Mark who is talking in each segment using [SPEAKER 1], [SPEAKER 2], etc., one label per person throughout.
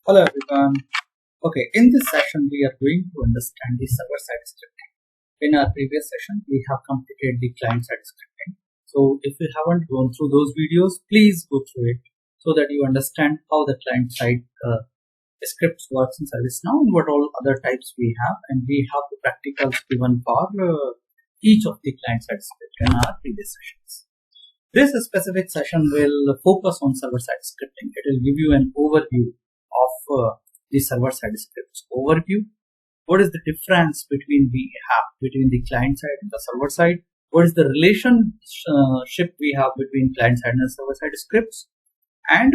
[SPEAKER 1] Hello everyone. Okay, in this session we are going to understand the server-side scripting. In our previous session we have completed the client-side scripting. So if you haven't gone through those videos, please go through it so that you understand how the client-side scripts works in ServiceNow and what all other types we have, and we have the practicals given for each of the client-side scripts in our previous sessions. This specific session will focus on server-side scripting. It will give you an overview of the server-side scripts. Overview. What is the difference between the client side and the server side? What is the relationship we have between client side and server side scripts? And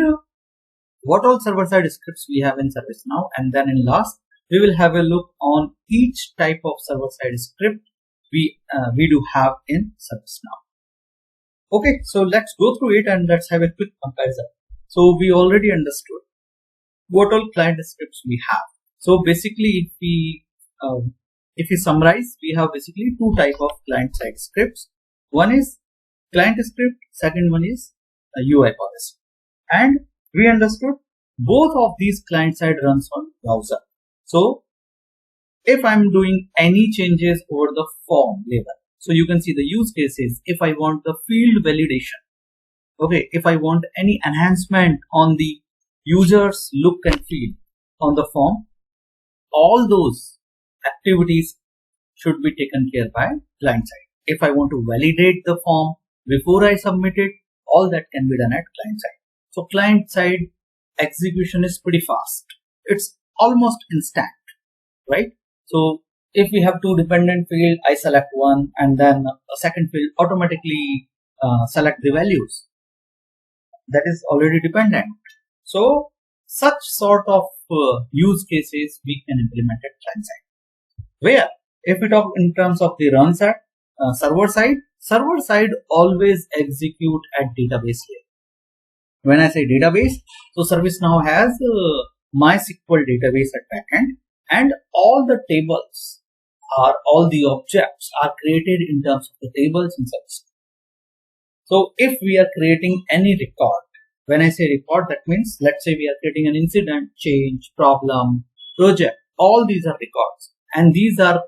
[SPEAKER 1] what all server side scripts we have in ServiceNow? And then in last, we will have a look on each type of server side script we do have in ServiceNow. Okay, so let's go through it and let's have a quick comparison. So we already understood what all client scripts we have. So basically, if we summarize, we have basically two type of client side scripts. One is client script, second one is UI policy. And we understood both of these client side runs on browser. So if I'm doing any changes over the form level, so you can see the use cases. If I want the field validation, okay, if I want any enhancement on the user's look and feel on the form, all those activities should be taken care by client side. If I want to validate the form before I submit it, all that can be done at client side. So client side execution is pretty fast. It's almost instant, right? So if we have two dependent fields, I select one and then a second field automatically select the values. That is already dependent. So such sort of use cases we can implement at client side. Where if we talk in terms of the run side, server side always execute at database layer. When I say database, so ServiceNow has MySQL database at backend, and all the tables all the objects are created in terms of the tables in ServiceNow. So if we are creating any record, when I say record, that means let's say we are creating an incident, change, problem, project, all these are records, and these are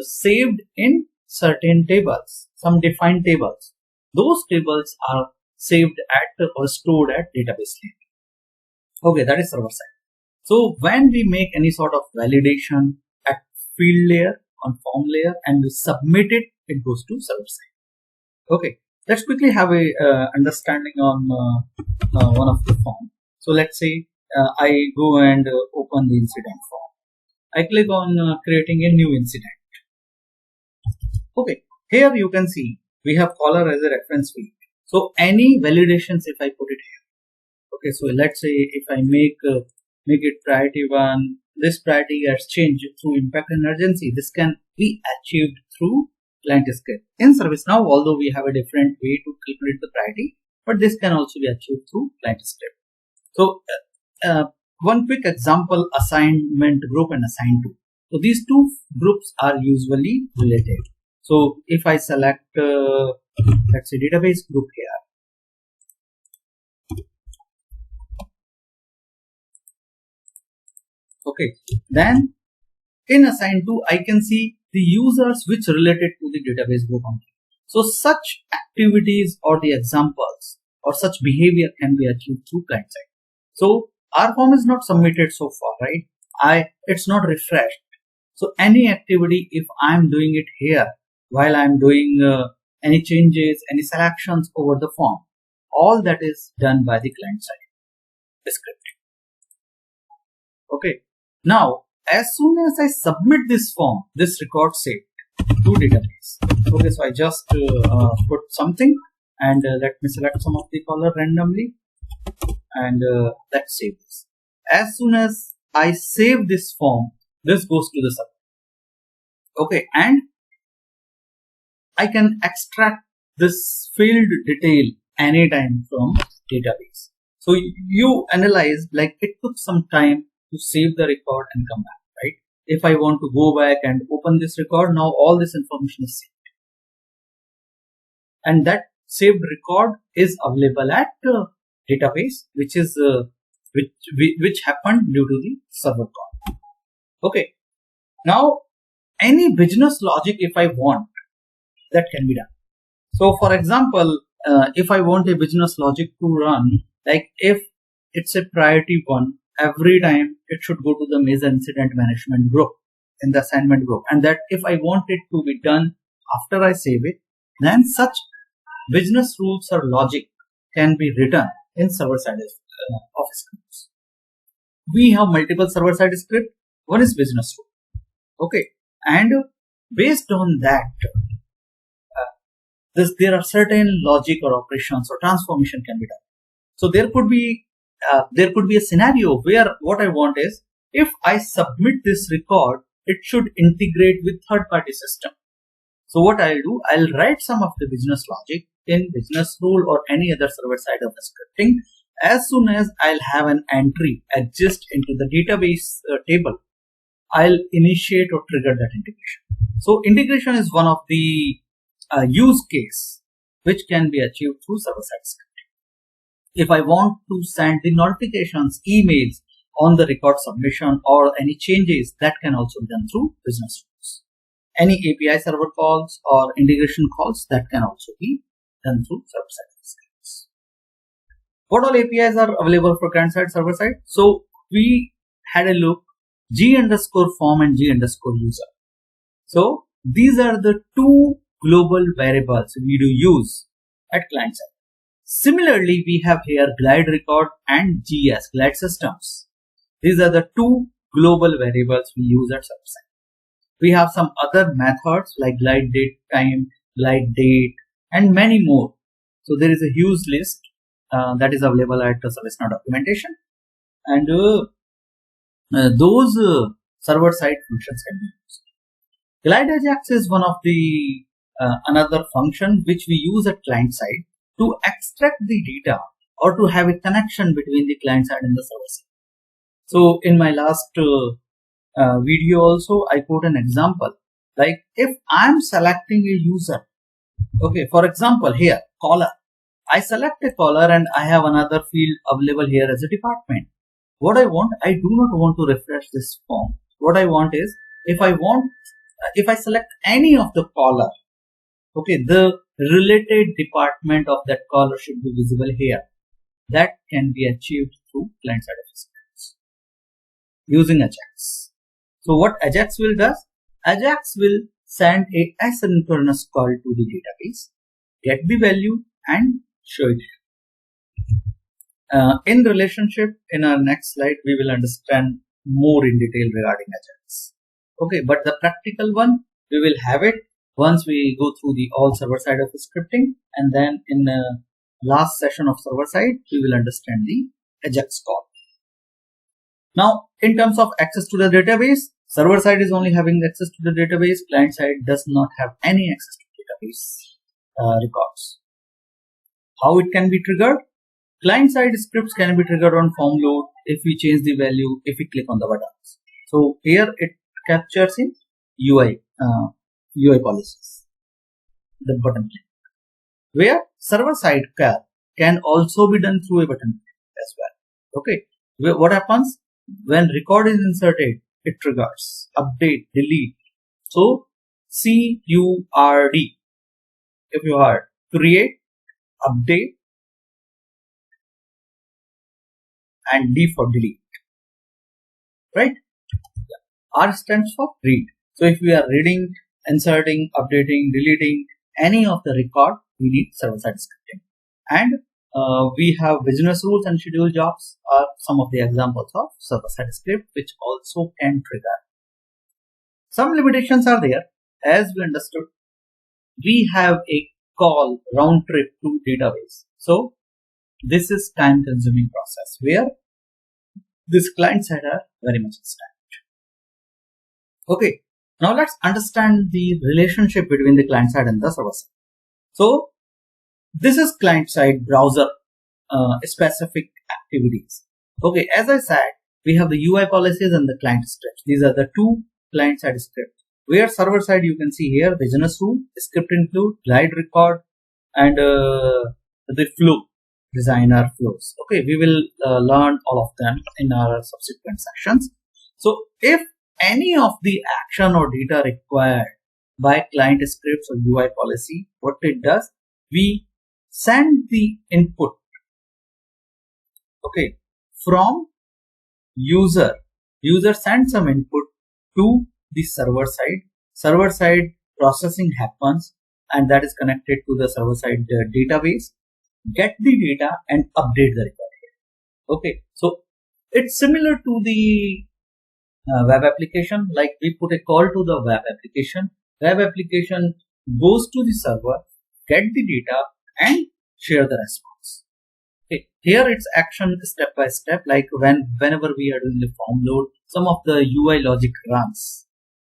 [SPEAKER 1] saved in certain tables, some defined tables. Those tables are saved at or stored at database layer. Okay, that is server side. So when we make any sort of validation at field layer, on form layer, and we submit it, it goes to server side. Okay, let's quickly have a understanding on one of the form. So let's say I go and open the incident form. I click on creating a new incident. Okay, here you can see we have caller as a reference field. So any validations if I put it here. Okay, so let's say if I make it priority 1, this priority has changed through impact and urgency. This can be achieved through client script. In ServiceNow, although we have a different way to calculate the priority, but this can also be achieved through client script. So one quick example, assignment group and assign to. So these two groups are usually related. So if I select let's say database group here, okay, then in assign to I can see the users which related to the database group only. So such activities or the examples or such behavior can be achieved through client side. So our form is not submitted so far, right? It's not refreshed. So any activity, if I'm doing it here while I'm doing any changes, any selections over the form, all that is done by the client side scripting. Okay. Now, as soon as I submit this form, this record saved to database. Okay, so I just put something and let me select some of the color randomly and let's save this. As soon as I save this form, this goes to the server. Okay, and I can extract this field detail anytime from database. So you analyze, like it took some time to save the record and come back, right? If I want to go back and open this record, now all this information is saved. And that saved record is available at database, which is which happened due to the server call. Okay. Now, any business logic, if I want, that can be done. So, for example, if I want a business logic to run, like if it's a priority one, every time it should go to the major incident management group in the assignment group, and that if I want it to be done after I save it, then such business rules or logic can be written in server-side of scripts. We have multiple server-side scripts. One is business rule. Okay, and based on that, there are certain logic or operations or transformation can be done. So there could be a scenario where what I want is, if I submit this record, it should integrate with third-party system. So what I'll do, I'll write some of the business logic in business rule or any other server side of the scripting. As soon as I'll have an entry exist into the database table, I'll initiate or trigger that integration. So integration is one of the use case which can be achieved through server-side scripting. If I want to send the notifications, emails on the record submission or any changes, that can also be done through business rules. Any API server calls or integration calls, that can also be done through server-side scripts. What all APIs are available for client-side, server-side? So we had a look, G_form and G_user. So these are the two global variables we do use at client side. Similarly, we have here glide record and GS, glide systems. These are the two global variables we use at server side. We have some other methods like glide date time, glide date, and many more. So there is a huge list that is available at the ServiceNow documentation, and those server side functions can be used. Glide Ajax is one of the another function which we use at client side to extract the data or to have a connection between the client side and the server side. So in my last video also, I put an example, like if I'm selecting a user, okay, for example here, caller, I select a caller and I have another field available here as a department. What I want, I do not want to refresh this form. What I want is, if I select any of the caller, okay, the related department of that caller should be visible here. That can be achieved through client-side scripts using Ajax. So what Ajax will do? Ajax will send a asynchronous call to the database, get the value and show it here. In relationship, in our next slide, we will understand more in detail regarding Ajax. Okay, but the practical one, we will have it once we go through the all server side of the scripting, and then in the last session of server side, we will understand the Ajax call. Now, in terms of access to the database, server side is only having access to the database, client side does not have any access to database records. How it can be triggered? Client side scripts can be triggered on form load if we change the value, if we click on the buttons. So here it captures in UI policies, the button click, where server side can also be done through a button click as well. Okay, what happens when record is inserted? It triggers update, delete. So CURD, if you heard, create, update, and D for delete, right? R stands for read. So if we are reading, inserting, updating, deleting any of the record, we need server-side scripting. And we have business rules and schedule jobs are some of the examples of server-side script which also can trigger. Some limitations are there. As we understood, we have a call round trip to database. So this is time consuming process where this client side are very much stacked. Okay, now let's understand the relationship between the client side and the server side. So this is client side browser specific activities. Okay, as I said, we have the UI policies and the client scripts. These are the two client side scripts. Where server side, you can see here business rule, script include, glide record, and the flow. designer flows. Okay, we will learn all of them in our subsequent sessions. So if any of the action or data required by client scripts or UI policy, what it does, we send the input, okay, from user sends some input to the server side processing happens, and that is connected to the server side database, get the data and update the record here. Okay, so it's similar to the web application. Like we put a call to the web application goes to the server, get the data and share the response. Okay. Here it's action step by step, like whenever we are doing the form load, some of the UI logic runs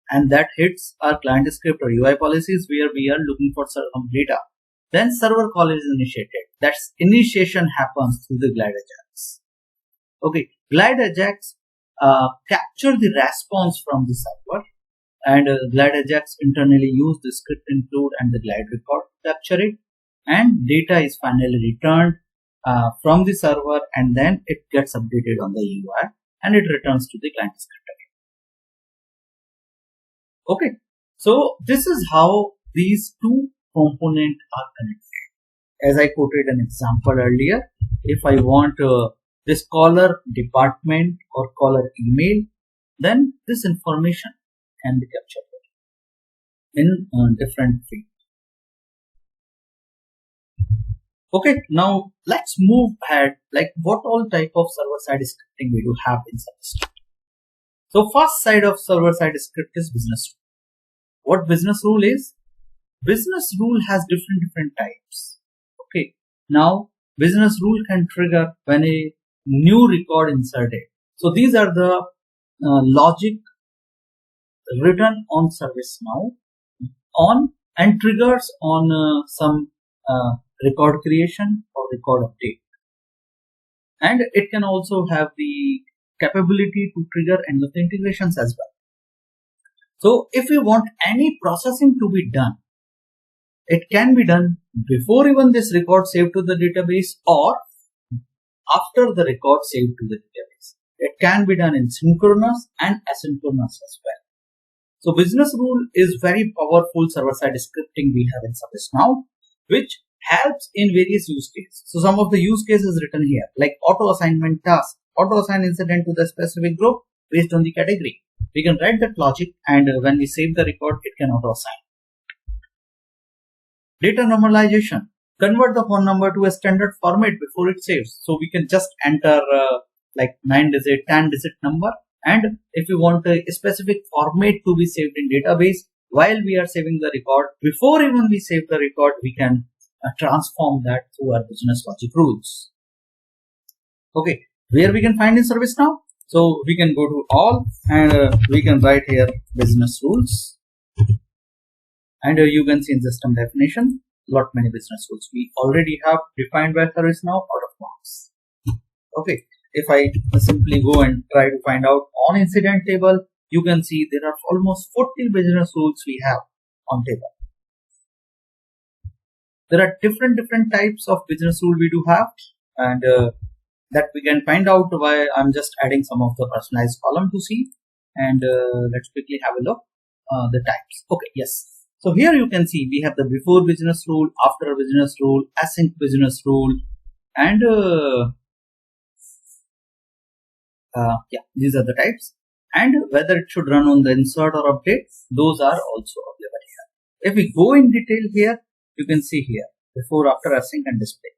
[SPEAKER 1] and that hits our client script or UI policies where we are looking for some data. Then server call is initiated. That's initiation happens through the Glide Ajax. Okay, Glide Ajax capture the response from the server, and Glide Ajax internally use the script include and the Glide record to capture it, and data is finally returned from the server, and then it gets updated on the UI and it returns to the client script again. Okay, so this is how these two components are connected. As I quoted an example earlier, if I want this caller department or caller email, then this information can be captured in different fields. Okay, now let's move ahead, like what all type of server-side scripting we do have in ServiceNow. So first side of server-side script is business rule. What business rule is? Business rule has different types. Okay, now business rule can trigger when a new record inserted. So these are the logic written on ServiceNow on and triggers on some record creation or record update, and it can also have the capability to trigger end of the integrations as well. So if you want any processing to be done, it can be done before even this record saved to the database or after the record saved to the database. It can be done in synchronous and asynchronous as well. So business rule is very powerful server-side scripting we have in ServiceNow, which helps in various use cases. So some of the use cases written here, like auto assignment task, auto assign incident to the specific group based on the category. We can write that logic, and when we save the record, it can auto assign. Data normalization, convert the phone number to a standard format before it saves. So we can just enter like 9-digit, 10-digit number, and if you want a specific format to be saved in database while we are saving the record, before even we save the record, we can transform that through our business logic rules. Okay, where we can find in ServiceNow? So we can go to all, and we can write here business rules, and you can see in system definition lot many business rules we already have defined by ServiceNow out of box. Okay, if I simply go and try to find out on incident table, you can see there are almost 40 business rules we have on table. There are different types of business rule we do have, and that we can find out by I'm just adding some of the personalized column to see, and let's quickly have a look the types. Okay, yes. So here you can see we have the before business rule, after business rule, async business rule, and yeah, these are the types, and whether it should run on the insert or update, those are also available here. If we go in detail here, you can see here before, after, async, and display.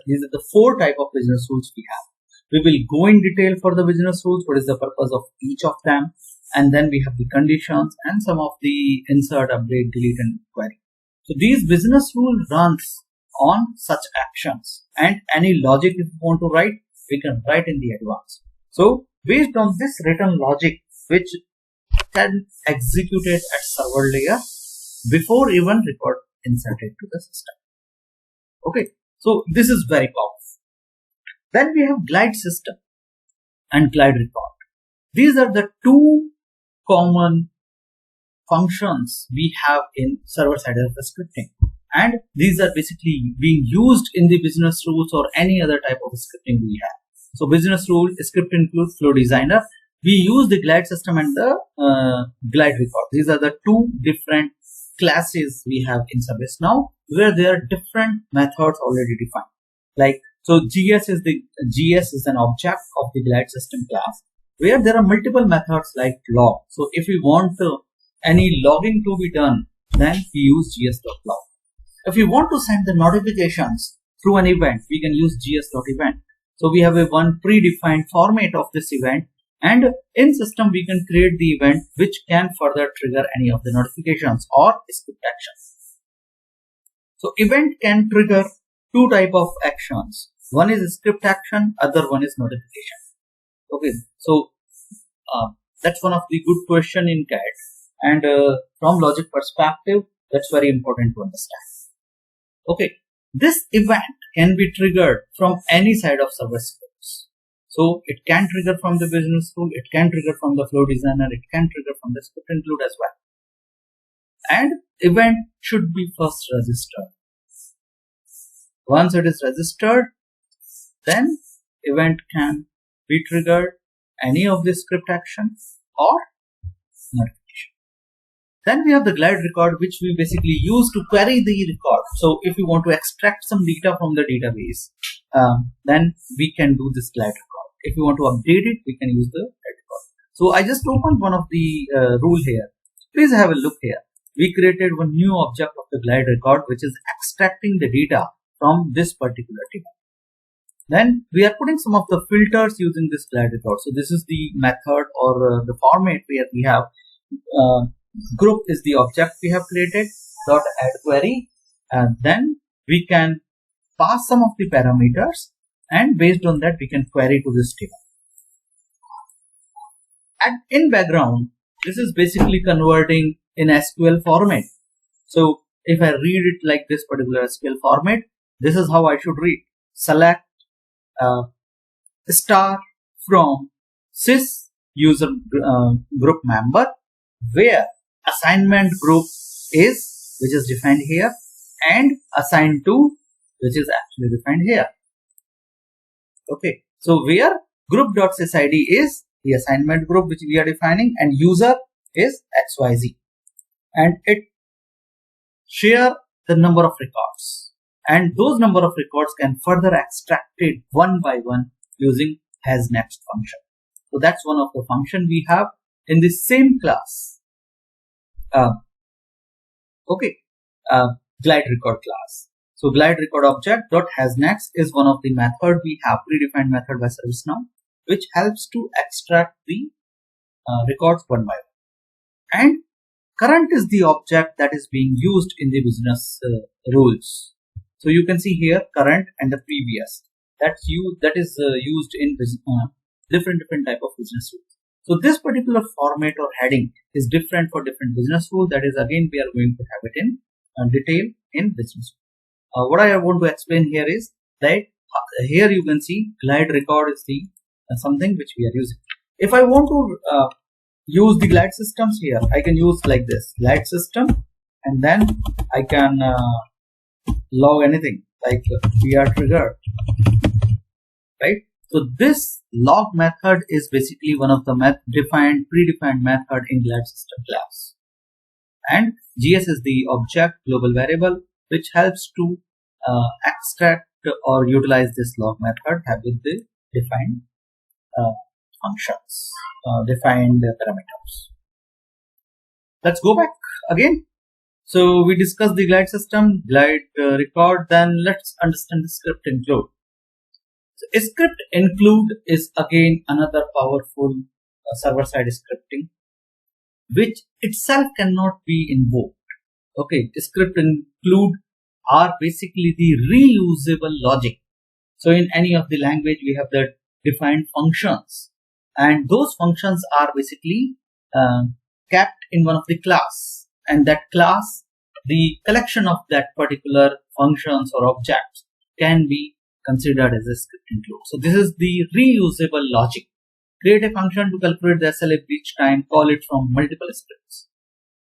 [SPEAKER 1] These are the 4 type of business rules we have. We will go in detail for the business rules, what is the purpose of each of them, and then we have the conditions and some of the insert, update, delete, and query. So these business rule runs on such actions, and any logic if you want to write, we can write in the advance. So based on this written logic, which can execute it at server layer before even record inserted to the system. Okay, so this is very powerful. Then we have glide system and glide record. These are the 2 common functions we have in server-side scripting, and these are basically being used in the business rules or any other type of scripting we have. So business rule script includes flow designer. We use the glide system and the glide record. These are the two different classes we have in ServiceNow, where there are different methods already defined. Like, so GS is an object of the glide system class, where there are multiple methods like log. So if we want any logging to be done, then we use gs.log. If we want to send the notifications through an event, we can use gs.event. So we have a one predefined format of this event, and in system we can create the event which can further trigger any of the notifications or script actions. So event can trigger two type of actions. One is script action, other one is notification. Okay, so that's one of the good question in CAD, and from logic perspective, that's very important to understand. Okay, this event can be triggered from any side of service scripts. So it can trigger from the business rule, it can trigger from the flow designer, it can trigger from the script include as well. And event should be first registered. Once it is registered, then event can be triggered any of the script actions or notification. Then we have the glide record, which we basically use to query the record. So if we want to extract some data from the database, then we can do this glide record. If we want to update it, we can use the glide record. So I just opened one of the rule here. Please have a look here. We created one new object of the glide record, which is extracting the data from this particular table. Then we are putting some of the filters using this glide record. So this is the method or the format where we have group is the object we have created, dot add query, and then we can pass some of the parameters, and based on that we can query to this table. And in background, this is basically converting in SQL format. So if I read it like this particular SQL format, this is how I should read. Select star from sys user group member, where assignment group is, which is defined here, and assigned to, which is actually defined here. Okay, so where group.sysid is the assignment group which we are defining, and user is XYZ, and it share the number of records, and those number of records can further extracted one by one using hasNext function. So that's one of the function we have in the same class. Glide record class. So glide record object dot hasNext is one of the method we have, predefined method by ServiceNow, which helps to extract the records one by one. And current is the object that is being used in the business rules. So you can see here current and the previous. That is used in different type of business rules. So this particular format or heading is different for different business rules. That is, again, we are going to have it in detail in business. What I want to explain here is that here you can see glide record is the something which we are using. If I want to use the glide systems here, I can use like this glide system, and then I can log anything like PR trigger, right? So this log method is basically one of the predefined method in glide system class, and GS is the object global variable which helps to extract or utilize this log method with the defined functions, defined parameters. Let's go back again. So we discussed the glide system, glide record. Then let's understand the script include. So a script include is again another powerful server-side scripting, which itself cannot be invoked. Okay, script include are basically the reusable logic. So in any of the language we have the defined functions, and those functions are basically kept in one of the class, and that class, the collection of that particular functions or objects can be considered as a script include. So this is the reusable logic. Create a function to calculate the SLA breach time, call it from multiple scripts.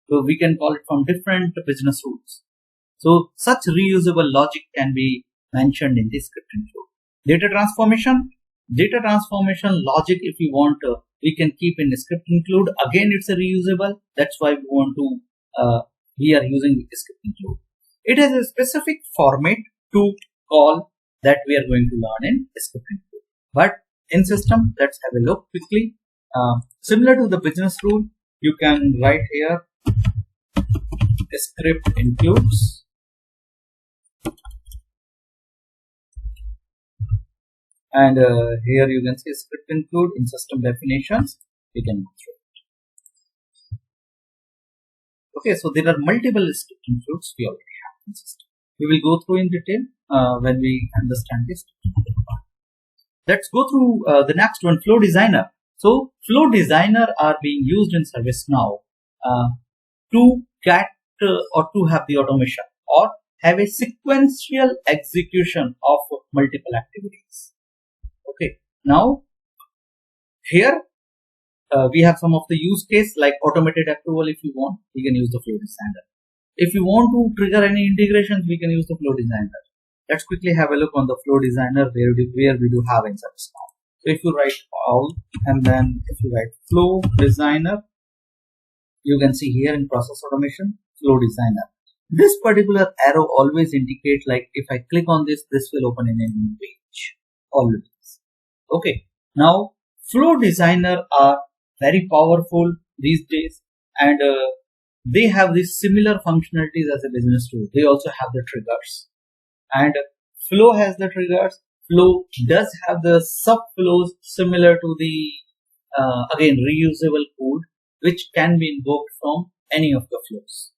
[SPEAKER 1] So we can call it from different business rules. So such reusable logic can be mentioned in the scripting flow. Data transformation logic, if we want, we can keep in the script include. Again, it's a reusable. That's why we want to, we are using the script include. It has a specific format to call that we are going to learn in script include. But in system, let's have a look quickly. Similar to the business rule, you can write here script includes. And here you can see script include in system definitions. We can go through it. Okay, so there are multiple script includes we already have in system. We will go through in detail when we understand this. Let's go through the next one, Flow Designer. So Flow Designer are being used in ServiceNow to get or to have the automation or have a sequential execution of multiple activities. Okay, now here we have some of the use case like automated approval. If you want, we can use the Flow Designer. If you want to trigger any integrations, we can use the Flow Designer. Let's quickly have a look on the Flow Designer where we do have in ServiceNow. So if you write all and then if you write Flow Designer, you can see here in process automation, Flow Designer. This particular arrow always indicates like if I click on this, this will open in a new page. Always. Okay, now Flow Designer are very powerful these days, and they have these similar functionalities as a business tool. They also have the triggers, and Flow has the triggers. Flow does have the subflows similar to the again reusable code, which can be invoked from any of the flows.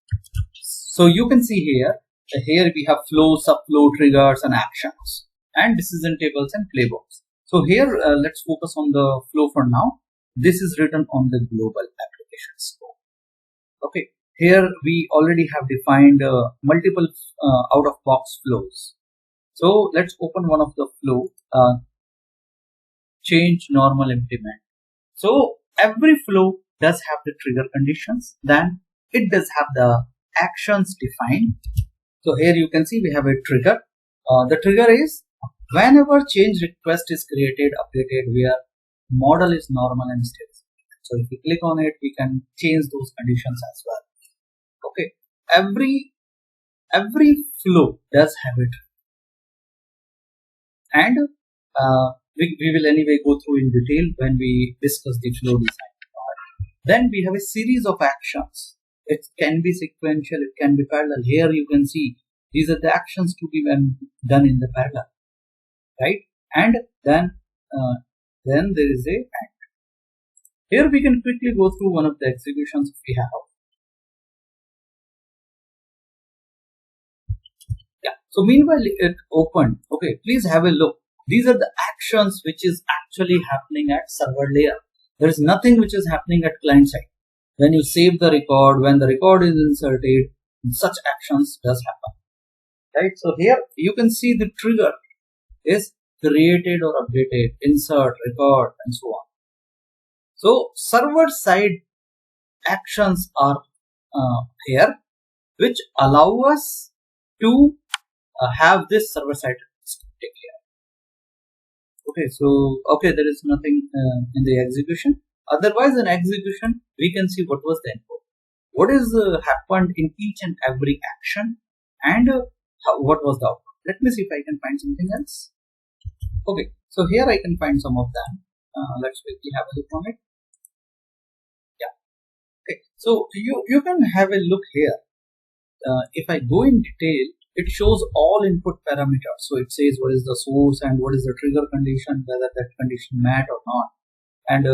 [SPEAKER 1] So you can see here we have flow, subflow, triggers, and actions, and decision tables and playbooks. So here, let's focus on the flow for now. This is written on the global application scope. Okay, here we already have defined multiple out-of-box flows. So let's open one of the flow, change, normal, implement. So every flow does have the trigger conditions. Then it does have the actions defined. So here you can see we have a trigger. The trigger is whenever change request is created, updated, where model is normal and stable. So if we click on it, we can change those conditions as well. Okay, every flow does have it, and we will anyway go through in detail when we discuss the flow design. Then we have a series of actions. It can be sequential, it can be parallel. Here you can see these are the actions to be done in the parallel. Right, and then there is a act. Here we can quickly go through one of the executions we have. Yeah. So meanwhile it opened. Okay, please have a look. These are the actions which is actually happening at server layer. There is nothing which is happening at client side. When you save the record, when the record is inserted, such actions does happen. Right. So here you can see the trigger is created or updated, insert, record, and so on. So server side actions are here, which allow us to have this server side take care. Okay, so there is nothing in the execution. Otherwise, in execution, we can see what was the input, what is happened in each and every action, and what was the output. Let me see if I can find something else. Okay, so here I can find some of them. Let's quickly have a look on it. Yeah. Okay, so you can have a look here. If I go in detail, it shows all input parameters. So it says what is the source and what is the trigger condition, whether that condition met or not, and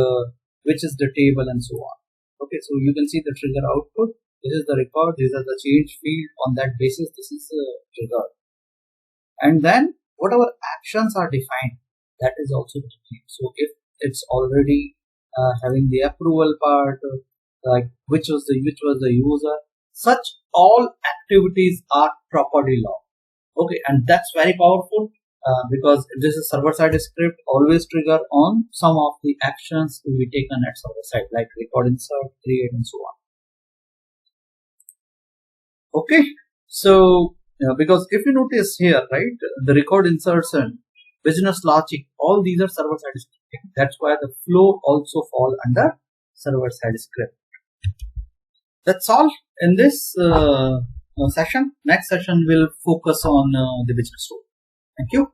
[SPEAKER 1] which is the table and so on. Okay, so you can see the trigger output. This is the record. These are the change field. On that basis, this is the trigger. And then whatever actions are defined, that is also defined. So if it's already having the approval part, like which was the user, such all activities are properly logged. Okay, and that's very powerful because this is server-side script. Always trigger on some of the actions to be taken at server side, like record, insert, create, and so on. Okay, so Because if you notice here, right, the record insertion, business logic, all these are server-side scripting. That's why the flow also fall under server-side script. That's all in this session. Next session will focus on the business rule. Thank you.